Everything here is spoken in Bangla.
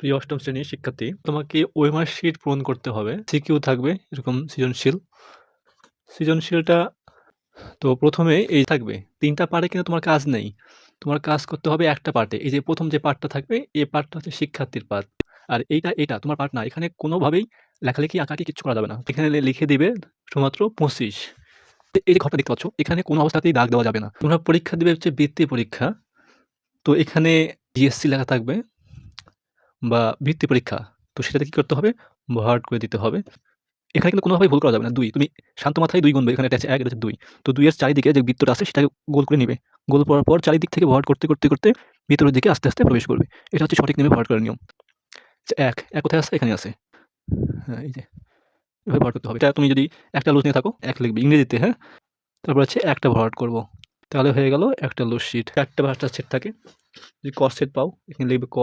প্রিয় অষ্টম শ্রেণীর শিক্ষার্থী, তোমাকে ওএমআর শিট পূরণ করতে হবে। সিকিউ থাকবে এরকম সৃজনশীল। সৃজনশীলটা তো ১ম এই থাকবে। ৩ টা পার্টে কিন্তু তোমার কাজ নেই। তোমার কাজ করতে হবে একটা পার্টে। এই যে ১ম যে পার্টটা থাকবে, এই পার্টটা হচ্ছে শিক্ষার্থীর পার্ট। আর এইটা তোমার পার্ট না। এখানে কোনোভাবেই লেখালেখি, আঁকাআঁকি কিচ্ছু করা যাবে না। এখানে লিখে দিবে শুধুমাত্র ২৫। এই যে ঘরটা দেখতে পাচ্ছ, এখানে কোনো অবস্থাতেই দাগ দেওয়া যাবে না। তোমরা পরীক্ষা দিবে হচ্ছে বৃত্তি পরীক্ষা। তো এখানে জিএসসি লেখা থাকবে বা বৃত্তি পরীক্ষা। তো সেটাতে কি করতে হবে? ভরাট করে দিতে হবে। এখানে কিন্তু কোনোভাবেই ভুল করা যাবে না। ২ তুমি শান্ত মাথায় ২ গুনবে। এখানে এটা হচ্ছে ১, এটা হচ্ছে ২। তো ২ এর চারিদিকে যে বৃত্তটা আছে সেটাকে গোল করে নিবে। গোল করার পর চারিদিক থেকে ভরাট করতে ভিতরের দিকে আস্তে প্রবেশ করবে। এটা হচ্ছে সঠিক নিয়মে ভরাট করার নিয়ম। যে ১ কোথায় আছে? এখানে আছে। হ্যাঁ, এই যে এভাবে ভরাট করতে হবে। এটা তুমি যদি একটা লুজ নিয়ে থাকো, ১ লিখবে ইংরেজিতে, হ্যাঁ? তারপর হচ্ছে একটা ভরাট করব। তাহলে হয়ে গেল একটা লুজ শিট। ৪ টা ভাঁজটা সেট থাকে। যদি ক সেট পাও, এখানে লিখবে ক,